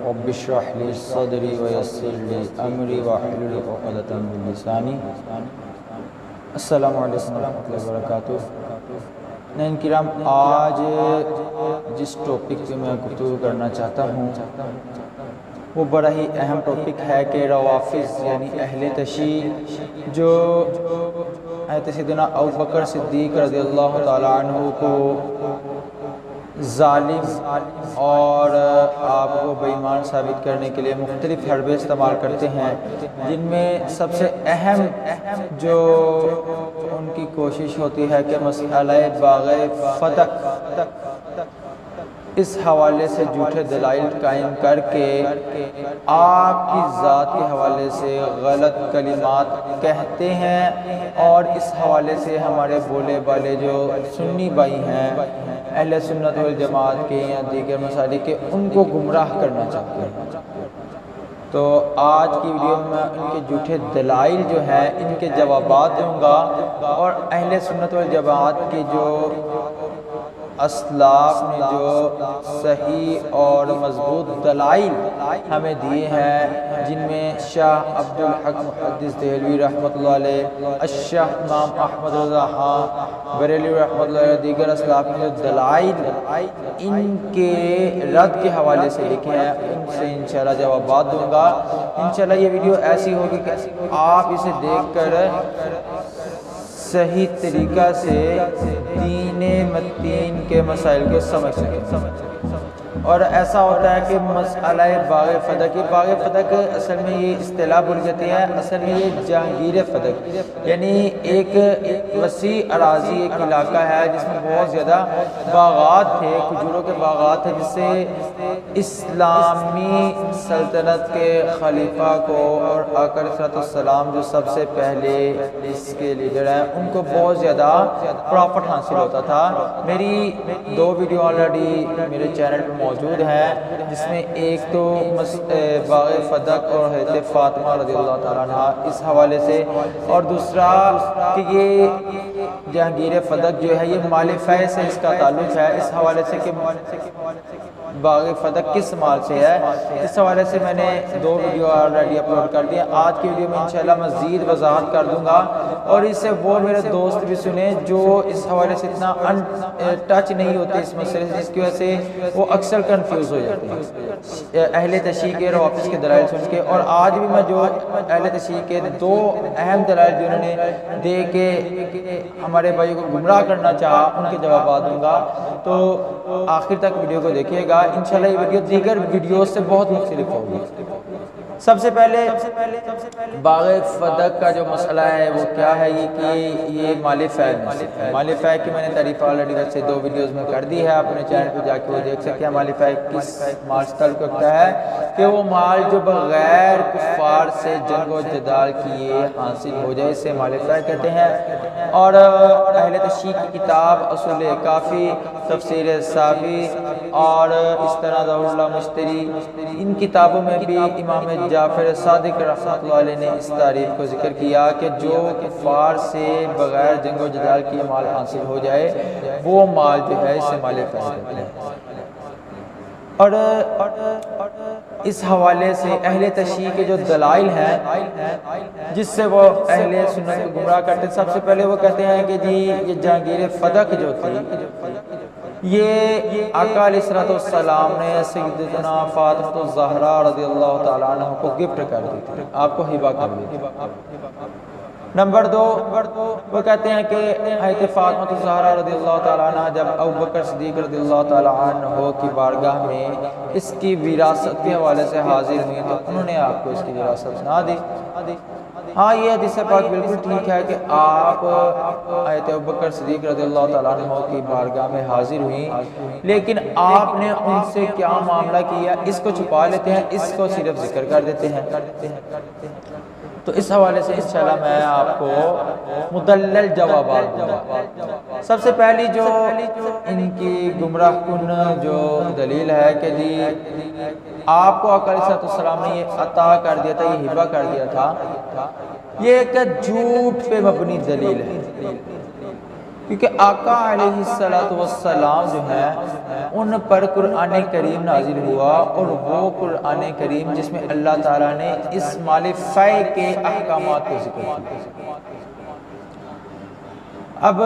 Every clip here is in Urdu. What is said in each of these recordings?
رب اشرح لي صدري ويسر لي امری واحلل عقدۃ من لسانی۔ السلام علیکم ورحمۃ اللہ وبرکاتہ۔ ناظرین کرام، آج جس ٹاپک پہ میں گفتگو کرنا چاہتا ہوں وہ بڑا ہی اہم ٹاپک ہے کہ روافض یعنی اہل تشیع جو حضرت سیدنا ابوبکر صدیق رضی اللہ تعالیٰ عنہ کو ظالم اور آپ کو بے ایمان ثابت کرنے کے لیے مختلف حربے استعمال کرتے ہیں، جن میں سب سے اہم جو ان کی کوشش ہوتی ہے کہ مسئلہ باغ فتح اس حوالے سے جھوٹے دلائل قائم کر کے آپ کی ذات کے حوالے سے غلط کلمات کہتے ہیں، اور اس حوالے سے ہمارے بولے بالے جو سنی بھائی ہیں اہل سنت والجماعت کے یا دیگر مسالک کے، ان کو گمراہ کرنا چاہتے ہیں۔ تو آج کی ویڈیو میں ان کے جھوٹے دلائل جو ہیں ان کے جوابات دوں گا، اور اہل سنت والجماعت کی جو اسلاف نے جو صحیح اور مضبوط دلائل ہمیں دیے ہیں، جن میں شاہ عبدالحق محدث دہلوی رحمۃ اللہ علیہ، الشاہ امام احمد رضا خان بریلوی رحمۃ اللہ علیہ، دیگر اسلاف نے جو دلائل ان کے رد کے حوالے سے لکھے ہیں، ان سے انشاءاللہ جوابات دوں گا۔ انشاءاللہ یہ ویڈیو ایسی ہوگی کہ آپ اسے دیکھ کر صحیح طریقہ سے دین متین کے مسائل کو سمجھ سکیں۔ اور ایسا ہوتا ہے کہ مسئلہ باغ فتح، باغ فتح اصل میں یہ اصطلاح بول جاتی ہے، اصل میں یہ جہانگیر فتح یعنی ایک وسیع اراضی، ایک علاقہ ہے جس میں بہت زیادہ باغات تھے، کھجوروں کے باغات تھے، جس سے اسلامی سلطنت کے خلیفہ کو اور آقا علیہ السلام جو سب سے پہلے اس کے لیڈر ہیں ان کو بہت زیادہ پرافٹ حاصل ہوتا تھا۔ میری دو ویڈیو آلریڈی میرے چینل پہ موجود ہے، جس میں ایک تو باغ فتح اور حضرت فاطمہ رضی اللہ تعالیٰ عنہ اس حوالے سے، اور دوسرا کہ یہ جہانگیر فتح جو ہے یہ مال فیض سے اس کا تعلق ہے، اس حوالے سے کہ باغ فتح کس مال سے ہے، اس حوالے سے میں نے دو ویڈیو آلریڈی اپلوڈ کر دیا۔ آج کی ویڈیو میں انشاءاللہ مزید وضاحت کر دوں گا، اور اس سے وہ میرے دوست بھی سنیں جو اس حوالے سے اتنا ٹچ نہیں ہوتے اس مسئلے سے، جس کی وجہ سے وہ اکثر کنفیوز ہو جاتے ہیں اہل تشیع کے روافض کے دلائل سن کے۔ اور آج بھی میں جو اہل تشیع کے دو اہم دلائل جو انہوں نے دے کے ہمارے بھائیوں کو گمراہ کرنا چاہا ان کے جوابات دوں گا، تو آخر تک ویڈیو کو دیکھیے گا۔ انشاءاللہ یہ ویڈیو دیگر ویڈیوز سے بہت مختلف ہوگی۔ سب سے پہلے باغ فتح کا جو مسئلہ ہے وہ کیا ہے، یہ کہ یہ مال فیض میں سے ہے۔ مال فیض کی میں نے تعریف آلریڈی ویسے دو ویڈیوز میں کر دی ہے، اپنے چینل پہ جا کے وہ دیکھ سکتے ہیں۔ مال فیض کس مال سے تعلق رکھتا ہے کہ وہ مال جو بغیر کفار سے جنگ و جدال کیے حاصل ہو جائے، اسے مال فیض کہتے ہیں۔ اور اہل تشیع کی کتاب اصول کافی، تفسیر صافی اور اس طرح ظہور اللہ مشتری، ان کتابوں میں بھی امام جعفر صادق رحمۃ اللہ علیہ نے اس تعریف کو ذکر کیا کہ جو کفار سے بغیر جنگ و جدال کی مال حاصل ہو جائے وہ مال جو ہے اسے مال فیض کہتے ہیں۔ اور اس حوالے سے اہل تشیع کے جو دلائل ہیں جس سے وہ اہل سنت کو گمراہ کرتے، سب سے پہلے وہ کہتے ہیں کہ جی یہ جہانگیر فتح جو تھی یہ آقا علیہ السلام نے سیدتنا فاطمہ الزہرا رضی اللہ تعالیٰ عنہ کو گفٹ کر دی تھی، آپ کو ہبہ کر دی تھی۔ نمبر دو وہ کہتے ہیں کہ حضرت فاطمہ الزہرا رضی اللہ تعالیٰ عنہ جب ابوبکر صدیق رضی اللہ تعالیٰ عنہ کی بارگاہ میں اس کی وراثت کے حوالے سے حاضر ہوئی تو انہوں نے آپ کو اس کی وراثت سنا دی۔ ہاں یہ حدیث پاک بالکل ٹھیک ہے کہ آپ حضرت ابوبکر صدیق رضی اللہ تعالیٰ عنہ کی بارگاہ میں حاضر ہوئی، لیکن آپ نے ان سے کیا معاملہ کیا اس کو چھپا لیتے ہیں، اس کو صرف ذکر کر دیتے ہیں۔ تو اس حوالے سے انشاءاللہ میں آپ کو مدلل جوابات دوں گا۔ سب سے پہلی جو ان کی گمراہ کن جو دلیل ہے کہ جی آپ کو آقا علیہ السلام نے یہ عطا کر دیا تھا، یہ ہبہ کر دیا تھا، یہ ایک جھوٹ پہ مبنی دلیل ہے۔ کیونکہ آقا علیہ السلام جو ہے ان پر قرآن کریم نازل ہوا، اور وہ قرآن کریم جس میں اللہ تعالیٰ نے اس مال فے کے احکامات کو ذکر کیا۔ اب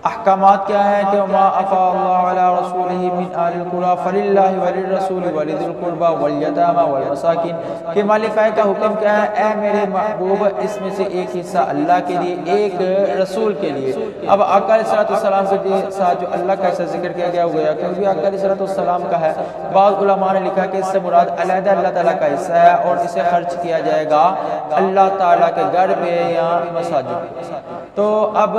احکامات کیا ہیں کہ وما افاء اللہ علی رسولہ من آل القریٰ فللہ وللرسول ولذی القربى والیتامى والمساکین کہ مال فے کا حکم کیا ہے؟ اے میرے محبوب، اس میں سے ایک حصہ اللہ کے لیے، ایک رسول کے لیے۔ اب آقا علیہ السلام کے ساتھ جو اللہ کا حصہ ذکر کیا گیا ہوا ہے کہ بھی آقا علیہ السلام کا ہے۔ بعض علماء نے لکھا کہ اس سے مراد علیحدہ اللہ تعالیٰ کا حصہ ہے، اور اسے خرچ کیا جائے گا اللہ تعالیٰ کے گھر پہ یا مساجد پہ۔ تو اب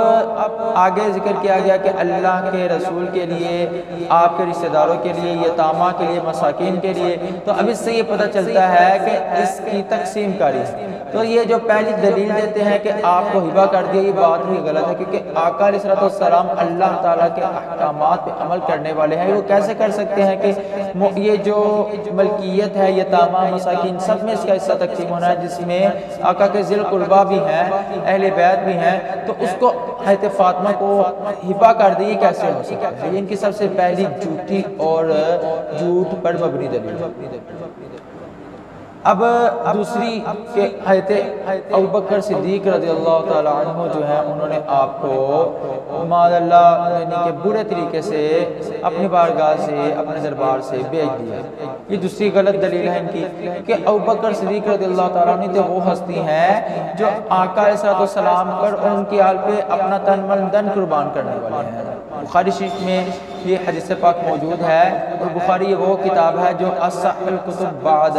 آگے ذکر کیا گیا کہ اللہ کے رسول کے لیے، آپ کے رشتہ داروں کے لیے، یتامہ کے لیے، مساکین کے لیے۔ تو اب اس سے یہ پتہ چلتا ہے کہ اس کی تقسیم کاری ہے۔ تو یہ جو پہلی دلیل دیتے ہیں کہ آپ کو ہبہ کر دیا، یہ بات بھی غلط ہے، کیونکہ آقا علیہ السلام اللہ تعالیٰ کے احکامات پہ عمل کرنے والے ہیں۔ وہ کیسے کر سکتے ہیں کہ یہ جو ملکیت ہے، یتامہ، مساکین، سب میں اس کا حصہ تقسیم ہونا ہے، جس میں آقا کے ذی القربیٰ بھی ہیں، اہل بیت بھی ہیں، تو اس کو حضرت فاطمہ کو ہبہ کر دی، یہ کیسے ہو سکتا ہے؟ یہ ان کی سب سے پہلی جھوٹی اور جھوٹ پر مبنی دلیل ہے۔ اب دوسری کہ حضرت ابوبکر صدیق رضی اللہ تعالیٰ عنہ جو ہیں، انہوں نے آپ کو معاذ اللہ یعنی کہ برے طریقے سے اپنی بارگاہ سے، اپنے دربار سے بھیج دیا۔ یہ دوسری غلط دلیل ہے ان کی کہ ابوبکر صدیق رضی اللہ تعالیٰ عنہ تو وہ ہستی ہیں جو آقا علیہ السلام پر اور ان کی آل پہ اپنا تن من دن قربان کرنے والے ہیں۔ بخاری شریف میں یہ حدیث پاک موجود ہے، اور بخاری یہ وہ کتاب ہے جو اصح الکتب بعد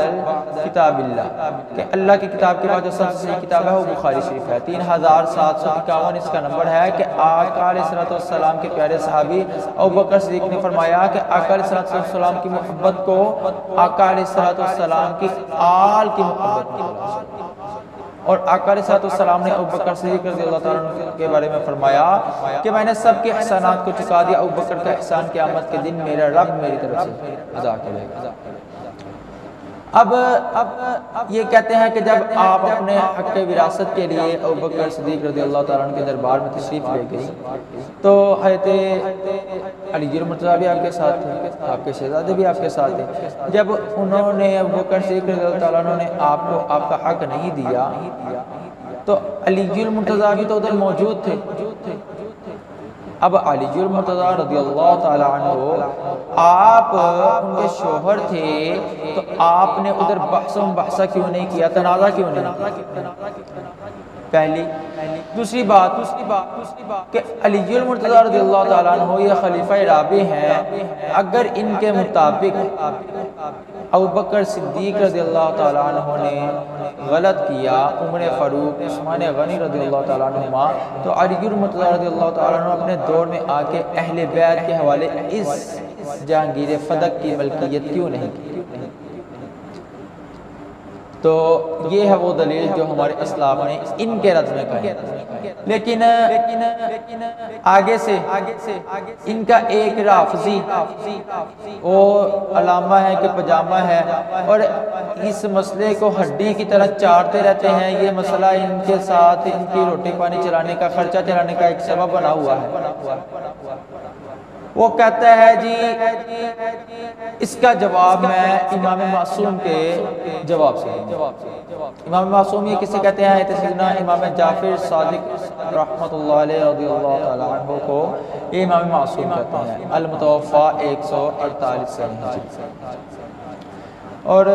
کتاب اللہ، کہ اللہ کی کتاب کے بعد جو سب سے صحیح کتاب ہے وہ بخاری شریف ہے۔ 3751 اس کا نمبر ہے کہ آقا علیہ السلام کے پیارے صحابی ابوبکر صدیق نے فرمایا کہ آقا علیہ السلام کی محبت کو آقا علیہ السلام کی آل کی محبت میں، اور آقا علیہ السلام نے ابوبکر صدیق رضی اللہ تعالیٰ عنہ کے بارے میں فرمایا کہ میں نے سب کے احسانات کو چکا دیا، ابوبکر کا احسان قیامت کے دن میرا رب میری طرف سے ادا کرے گا۔ اب یہ کہتے ہیں کہ جب آپ اپنے حق وراثت کے لیے ابوبکر صدیق رضی اللہ تعالیٰ عنہ کے دربار میں تشریف لے گئی، تو حضرت علی المرتضیٰ بھی آپ کے ساتھ تھے، آپ کے شہزادے بھی آپ کے ساتھ تھے۔ جب انہوں نے ابوبکر صدیق رضی اللہ تعالیٰ عنہ نے آپ کو آپ کا حق نہیں دیا، تو علی المرتضیٰ بھی تو ادھر موجود تھے۔ اب علی المرتضیٰ رضی اللہ تعالیٰ عنہ آپ ان کے شوہر تھے، تو آپ نے ادھر بحث و مباحثہ کیوں نہیں کیا، تنازع کیوں نہیں کیا؟ پہلی دوسری بات کہ علی المرتضیٰ رضی اللہ تعالیٰ عنہ یہ خلیفہ رابع ہیں، اگر ان کے مطابق ابوبکر صدیق رضی اللہ تعالیٰ عنہ نے غلط کیا، عمر فاروق، عثمان غنی رضی اللہ تعالیٰ عنہما، تو علی المرتضیٰ رضی اللہ تعالیٰ عنہ اپنے دور میں آ کے اہل بیت کے حوالے اس جہانگیر فدق کی ملکیت کیوں نہیں کی؟ تو یہ ہے وہ دلیل جو ہمارے اسلام نے ان کے رد میں کہی۔ لیکن آگے سے ان کا ایک رافضی وہ علامہ ہے کہ پجامہ ہے، اور اس مسئلے کو ہڈی کی طرح چاٹتے رہتے ہیں۔ یہ مسئلہ ان کے ساتھ ان کی روٹی پانی چلانے کا، خرچہ چلانے کا ایک سبب بنا ہوا ہے۔ وہ کہتا ہے جی اس کا جواب میں امام معصوم کے جواب سے دوں۔ امام معصوم یہ کسے کہتے ہیں؟ سیدنا امام جعفر صادق رحمۃ اللہ علیہ رضی اللہ تعالیٰ عنہ کو یہ امام معصوم کہتے ہیں، المتوفی 148 سے ہجری۔ اور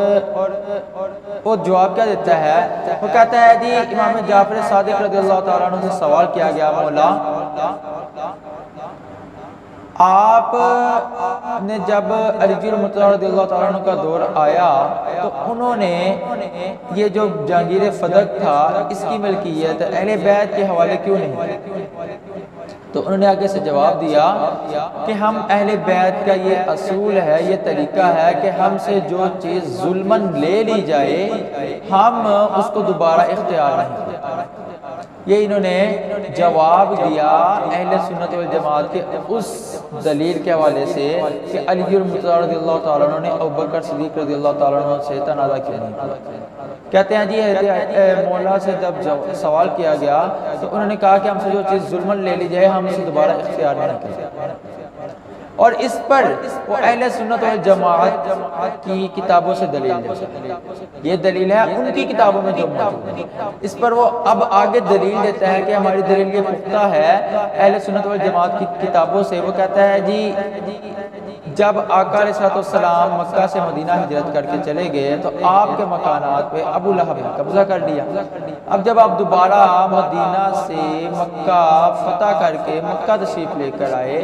وہ جواب کیا دیتا ہے؟ وہ کہتا ہے جی امام جعفر صادق رضی اللہ تعالیٰ عنہ سے سوال کیا گیا، مولا آپ نے جب علی المرتضیٰ رضی اللہ تعالیٰ عنہ کا دور آیا تو انہوں نے یہ جو جہانگیر فدق تھا اس کی ملکیت اہل بیت کے حوالے کیوں نہیں کی؟ تو انہوں نے آگے سے جواب دیا کہ ہم اہل بیت کا یہ اصول ہے، یہ طریقہ ہے کہ ہم سے جو چیز ظلماً لے لی جائے ہم اس کو دوبارہ اختیار نہیں کرتے۔ یہ انہوں نے جواب دیا اہل سنت والجماعت کے اس دلیل کے حوالے سے کہ علی المرتضیٰ رضی اللہ تعالیٰ عنہ نے ابوبکر صدیق رضی اللہ تعالیٰ عنہ سے تنازع کیا نہیں۔ کہتے ہیں جی مولا سے جب سوال کیا گیا تو انہوں نے کہا کہ ہم سے جو چیز ظلمن لے لی جائے ہم اسے دوبارہ اختیار نہیں کریں، اور اس پر وہ اہل سنت والجماعت کی کتابوں سے دلیل ہے، یہ دلیل ہے ان کی کتابوں میں جو موجود ہے، اس پر وہ اب آگے دلیل دیتا ہے کہ ہماری دلیل یہ پختہ ہے اہل سنت والجماعت کی کتابوں سے۔ وہ کہتا ہے جی جب آقا علیہ السلام مکہ سے مدینہ ہجرت کر کے چلے گئے تو آپ کے مکانات پہ ابو لہب نے قبضہ کر لیا۔ اب جب آپ دوبارہ مدینہ سے مکہ فتح کر کے مکہ تشریف لے کر آئے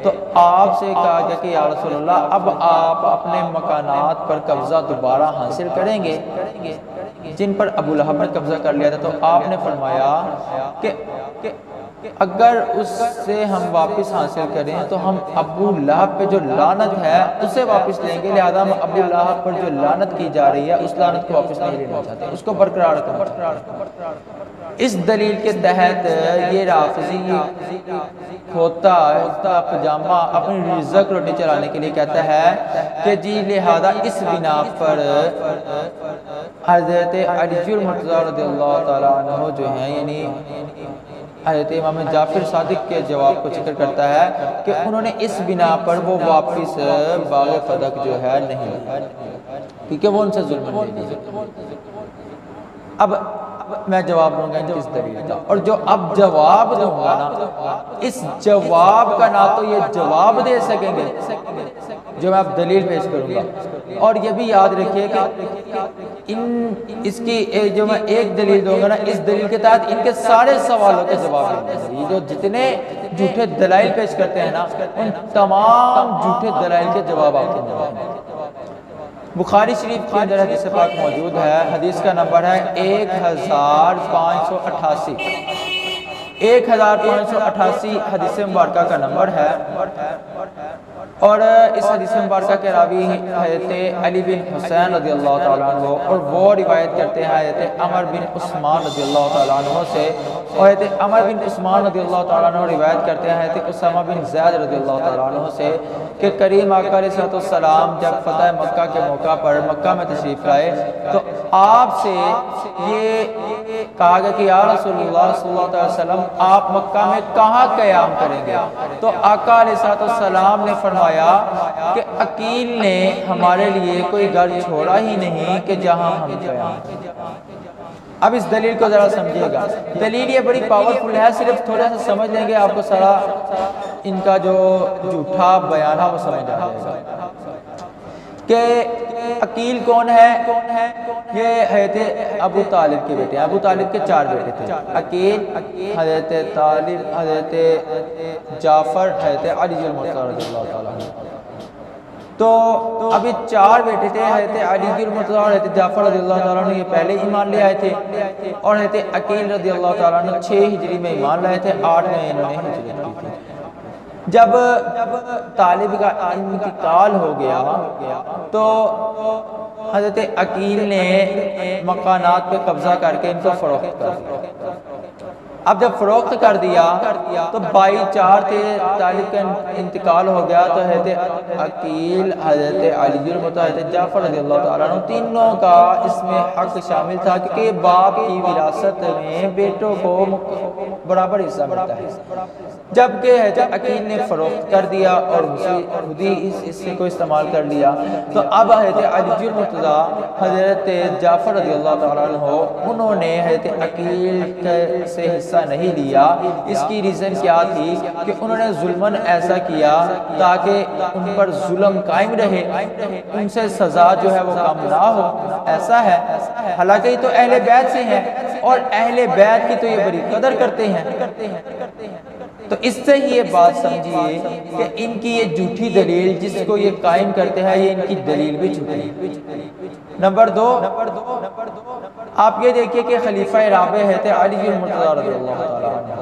تو آپ سے کہا گیا کہ یا رسول اللہ اب آپ اپنے مکانات پر قبضہ دوبارہ حاصل کریں گے جن پر ابو لہب نے قبضہ کر لیا تھا، تو آپ نے فرمایا کہ اگر اس سے ہم واپس حاصل کریں تو ہم ابو لہب پہ جو لعنت ہے اسے واپس لیں گے، لہذا ہم ابو لہب پر جو لعنت کی جا رہی ہے اس لعنت کو واپس نہیں لینا چاہتے، اس کو برقرار کرنا چاہتے۔ اس دلیل کے تحت یہ رافضی کھوتا پجامہ اپنی رزق روٹی چلانے کے لیے کہتا ہے کہ جی لہذا اس بنا پر حضرت علی المرتضیٰ رضی اللہ تعالیٰ عنہ جو ہیں یعنی حضرت امام جعفر صادق کے جواب کو ذکر کرتا ہے کہ انہوں نے اس بنا پر وہ واپس باغ فدق جو ہے نہیں، کیونکہ وہ ان سے ظلم نہیں دیا۔ اب میں جواب دوں گا جو اس دلیل کا، اور جو اب جواب دوں گا نا اس جواب کا نہ تو یہ جواب دے سکیں گے جو میں اب دلیل پیش کروں گا، اور یہ بھی یاد رکھیے کہ اس کی جو میں ایک دلیل دوں گا نا اس دلیل کے تحت ان کے سارے سوالوں کے جواب دیں گے۔ یہ جو جتنے جھوٹے دلائل پیش کرتے ہیں نا ان تمام جھوٹے دلائل کے جواب آپ کو دیں گے۔ بخاری شریف کے اندر حدیث پاک موجود ہے، حدیث کا نمبر ہے 1588، 1588 حدیث مبارکہ کا نمبر ہے، اور اس حدیث مبارکہ کے راوی حضرت علی بن حسین رضی اللہ تعالیٰ عنہ، اور وہ روایت کرتے ہیں حضرت عمر بن عثمان رضی اللہ تعالیٰ عنہ سے، اور حضرت عمر بن عثمان رضی اللہ تعالیٰ عنہ روایت کرتے ہیں حضرت اسامہ بن زید رضی اللہ تعالیٰ عنہ سے کہ کریم آقا علیہ السلام جب فتح مکہ کے موقع پر مکہ میں تشریف لائے تو آپ سے یہ کہا گیا کہ یا رسول اللہ صلی اللہ علیہ وسلم آپ مکہ میں کہاں قیام کریں گے؟ تو آقا علیہ السلام نے فرمایا کہ عقیل نے ہمارے لیے کوئی گھر چھوڑا ہی نہیں کہ جہاں ہم قیام کریں۔ اب اس دلیل کو ذرا سمجھیے گا، دلیل یہ بڑی پاورفل ہے، صرف تھوڑا سا سمجھ لیں گے آپ کو سارا ان کا جو جھوٹا بیان ہے وہ سمجھ آ جائے گا۔ کہ عقیل کون ہے؟ یہ حضرت ابو طالب کے بیٹے ہیں، ابو طالب کے 4 بیٹے تھے، عقیل، حضرت طالب، حضرت جعفر، حضرت علی المرتضیٰ رضی اللہ تعالیٰ عنہ۔ تو ابھی 4 بیٹے تھے، حضرت علی المرتضیٰ اور حضرت جعفر رضی اللہ تعالیٰ عنہ یہ پہلے ایمان لے آئے تھے، اور حضرت عقیل رضی اللہ تعالیٰ عنہ 6 ہجری میں ایمان لائے تھے، 8 میں انہوں نے ہجرت کی تھی۔ جب طالب کا انتقال ہو گیا تو حضرت عقیل نے مکانات پہ قبضہ کر کے ان کو فروخت کر دیا۔ اب جب فروخت کر دیا تو بھائی 4 تھے، طالب کا انتقال ہو گیا تو حضرت عقیل، حضرت علی المرتضیٰ، حضرت جعفر رضی اللہ تعالیٰ عنہ تینوں کا اس میں حق شامل تھا، کیونکہ باپ کی وراثت میں بیٹوں کو برابر حصہ ملتا ہے۔ جبکہ حضرت عقیل نے فروخت کر دیا اور خود ہی اس حصے کو استعمال کر لیا، تو اب حضرت علی المرتضیٰ، حضرت جعفر رضی اللہ تعالیٰ عنہ انہوں نے حضرت عقیل سے حصہ نہیں لیا۔ اس کی ریزن کیا تھی کہ انہوں نے ظلمن ایسا کیا تاکہ ان پر ظلم قائم رہے، ان سے سزا جو ہے وہ کم نہ ہو، ایسا ہے۔ حالانکہ یہ تو اہل بیت سے ہیں اور اہل بیت کی تو یہ بڑی قدر کرتے ہیں۔ تو اس سے ہی یہ بات سمجھیے کہ ان کی یہ جھوٹی دلیل جس کو یہ قائم کرتے ہیں یہ ان کی دلیل بھی جھوٹی۔ نمبر 2، آپ یہ دیکھیے کہ خلیفہ رابع حضرت علی المرتضیٰ رضی اللہ تعالیٰ عنہ،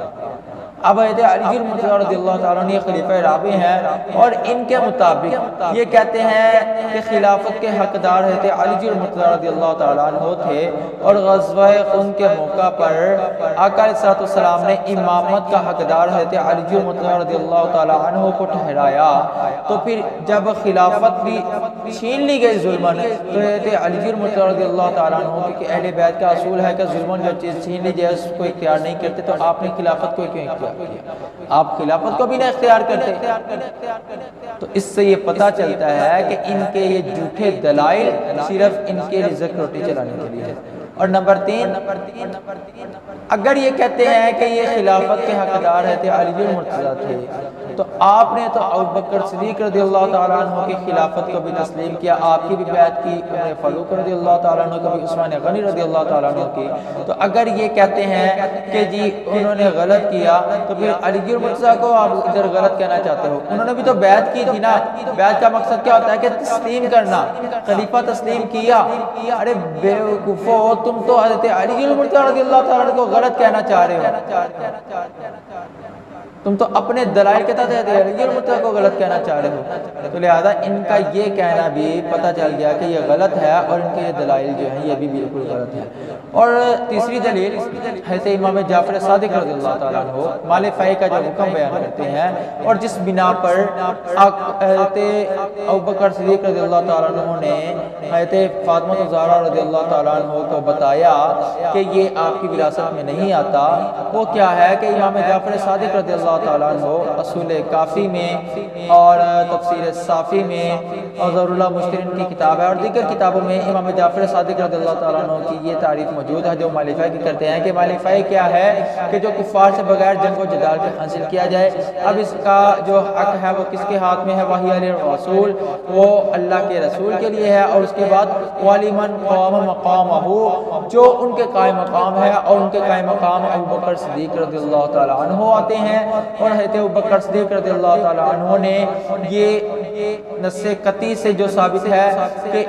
اب حضرت علی مرتضیٰ رضی اللہ تعالیٰ عنہ خلیفہ رابع ہیں اور ان کے مطابق یہ کہتے ہیں کہ خلافت کے حقدار حضرت علی مرتضیٰ رضی اللہ تعالیٰ عنہ تھے، اور غزوہ خندق کے موقع پر آقا علیہ السلام نے امامت کا حقدار حضرت علی مرتضیٰ رضی اللہ تعالیٰ عنہ کو ٹھہرایا۔ تو پھر جب خلافت بھی چھین لی گئی ظلماً، تو حضرت علی مرتضیٰ رضی اللہ تعالیٰ عنہ، کیونکہ اہل بیت کا اصول ہے کہ ظلماً جو چیز چھین لی جائے اس کو اختیار نہیں کرتے، تو آپ نے خلافت کو کیوں اختیار کیا؟ آپ خلافت کو بھی نہ اختیار کرتے۔ تو اس سے یہ پتہ چلتا ہے کہ ان کے یہ جھوٹے دلائل صرف ان کے رزق روٹی چلانے کے لیے ہے۔ اور نمبر 3، اگر یہ کہتے ہیں کہ یہ خلافت کے حقدار حضرت علی مرتضیٰ تھے، تو آپ نے تو ابوبکر صدیق رضی اللہ تعالیٰ عنہ کی خلافت کو بھی تسلیم کیا، آپ کی بھی بیعت کی، عمر فاروق رضی اللہ تعالیٰ عنہ کو بھی، عثمان غنی رضی اللہ تعالیٰ عنہ کی۔ تو اگر یہ کہتے ہیں کہ جی انہوں نے غلط کیا، تو پھر علی مرتضیٰ کو آپ ادھر غلط کہنا چاہتے ہو؟ انہوں نے بھی تو بیعت کی تھی نا۔ بیعت کا مقصد کیا ہوتا ہے؟ کہ تسلیم کرنا، خلیفہ تسلیم کیا۔ ارے بیوقوفو، تم تو حضرت علی مرتضیٰ رضی اللہ تعالیٰ عنہ کو غلط کہنا چاہ رہے ہو، تم تو اپنے دلائل کے تحت علی مرتضیٰ کو غلط کہنا چاہ رہے ہو۔ تو لہذا ان کا یہ کہنا بھی پتہ چل گیا کہ یہ غلط ہے، اور ان کے یہ دلائل جو ہیں یہ بھی بالکل غلط ہے۔ اور تیسری دلیل حضرت امام جعفر صادق رضی اللہ تعالیٰ عنہ مال فیء کا جو حکم بیان کرتے ہیں، اور جس بنا پر حضرت ابوبکر صدیق رضی اللہ تعالیٰ عنہ نے حضرت فاطمہ الزہرا رضی اللہ تعالیٰ عنہ کو بتایا کہ یہ آپ کی وراثت میں نہیں آتا، وہ کیا ہے کہ امام جعفر صادق رضی اللہ تعالیٰ عنہ اصول کافی میں اور تفسیر صافی میں اور ضرور اللہ مشترین کی کتاب ہے، اور دیگر کتابوں میں امام جعفر صادق رضی اللہ تعالیٰ عنہ کی یہ تعریف موجود ہے جو مال فیء کی کرتے ہیں کہ مال فیء کیا ہے کہ جو کفار سے بغیر جنگ و جدال کے حاصل کیا جائے۔ اب اس کا جو حق ہے وہ کس کے ہاتھ میں ہے؟ وحی الرسول، وہ اللہ کے رسول کے لیے ہے، اور اس کے بعد وَلِمَنْ قَامَ مَقَامَهُ، جو ان کے قائم مقام ہے، اور ان کے قائم مقام ابوبکر صدیق رضی اللہ تعالیٰ عنہ آتے ہیں۔ اور حضرت ابوبکر صدیق رضی اللہ تعالیٰ عنہ نے یہ نص قطعی سے جو ثابت ہے کہ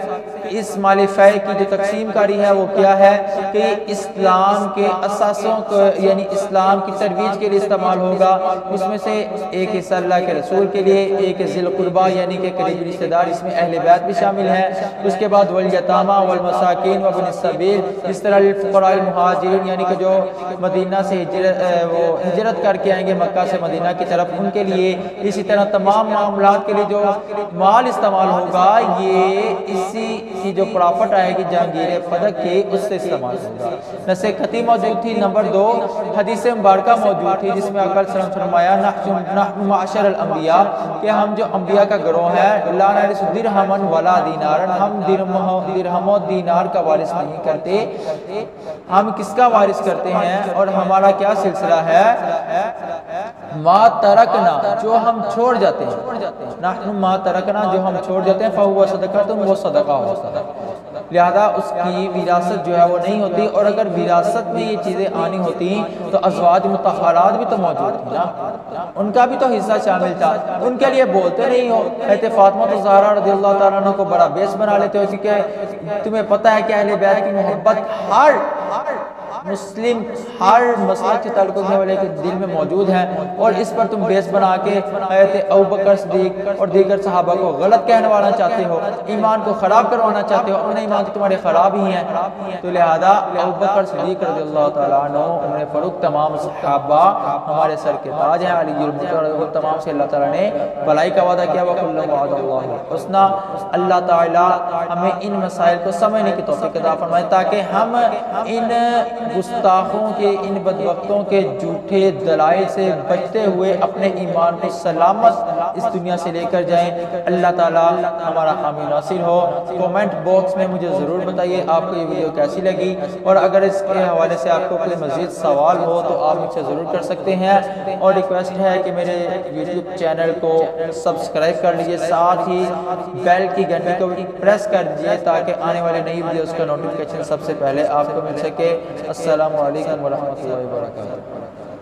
اس مال فیء کی جو تقسیم کاری ہے وہ کیا ہے کہ اسلام کے اساسوں کو، یعنی اسلام کی ترویج کے لیے استعمال ہوگا۔ اس میں سے ایک حصہ اللہ کے رسول کے لیے، ایک ذی القربہ یعنی کہ قریبی رشتہ دار، اس میں اہل بیت بھی شامل ہیں۔ اس کے بعد والیتامى والمساکین وابن السبیل، اس طرح الفقراء المہاجرین یعنی کہ جو مدینہ سے ہجرت کر کے آئیں گے مکہ سے مدینہ کی طرف، ان کے لیے۔ اسی طرح تمام معاملات کے لیے جو مال استعمال ہوگا یہ اسی کی جو پرافٹ آئے گی جہانگیر فدق کی، اس سے استعمال ہوگا۔ نص قطعی موجود تھی۔ نمبر 2، حدیث مبارکہ موجود تھی جس میں آقا علیہ السلام فرمایا نحن معاشر الانبیاء، کہ ہم جو انبیاء کا گروہ ہے، لا نرث درہما ولا دینارا، ہم درہم و دینار کا وارث نہیں کرتے، ہم کس کا وارث کرتے ہیں؟ اور ہمارا کیا سلسلہ ہے؟ ما ترکنا، جو ہم چھوڑ جاتے ہیں، نحن ما ترکنا، جو ہم چھوڑ جاتے ہیں، فہو صدقۃ، وہ صدقہ ہوتا ہے۔ لہذا اس کی وراثت جو ہے وہ نہیں ہوتی، اور اگر وراثت میں یہ چیزیں آنی ہوتی تو ازواج مطہرات بھی تو موجود تھی نا، ان کا بھی تو حصہ شامل تھا، ان کے لیے بولتے نہیں ہو۔ حضرت فاطمہ الزہرا رضی اللہ تعالیٰ عنہ کو بڑا بیس بنا لیتے ہو، کیونکہ تمہیں پتہ ہے کہ اہل بیت کی محبت ہر مسلم، ہر مسلک سے تعلق رکھنے والے کے دل میں موجود ہے، اور اس پر تم بیس بنا کے حضرت ابوبکر صدیق اور دیگر صحابہ کو غلط کہنوانا چاہتے ہو، ایمان کو خراب کروانا چاہتے ہو، اپنے ایمان تو تمہارے خراب ہی ہیں۔ تو لہذا ابوبکر صدیق رضی اللہ تعالیٰ عنہ، عمر فاروق، تمام صحابہ ہمارے سر کے تاج ہیں، علی اور تمام سے اللہ تعالیٰ نے بھلائی کا وعدہ کیا، وَكُلًّا وَعَدَ اللَّهُ الْحُسْنَىٰ۔ اللہ تعالیٰ ہمیں ان مسائل کو سمجھنے کی توفیق عطا فرمائے تاکہ ہم ان گستاخوں کے، ان بدبختوں کے جھوٹے دلائل سے بچتے ہوئے اپنے ایمان کو سلامت اس دنیا سے لے کر جائیں۔ اللہ تعالیٰ ہمارا حامی ناصر ہو۔ کومنٹ باکس میں مجھے ضرور بتائیے آپ کو یہ ویڈیو کیسی لگی، اور اگر اس کے حوالے سے آپ کو کوئی مزید سوال ہو تو آپ مجھ سے ضرور کر سکتے ہیں، اور ریکویسٹ ہے کہ میرے یوٹیوب چینل کو سبسکرائب کر لیجئے، ساتھ ہی بیل کی گھنٹی کو پریس کر دیجئے تاکہ آنے والے نئی ویڈیوز کا نوٹیفیکیشن سب سے پہلے آپ کو مل سکے۔ السلام علیکم ورحمۃ اللہ وبرکاتہ۔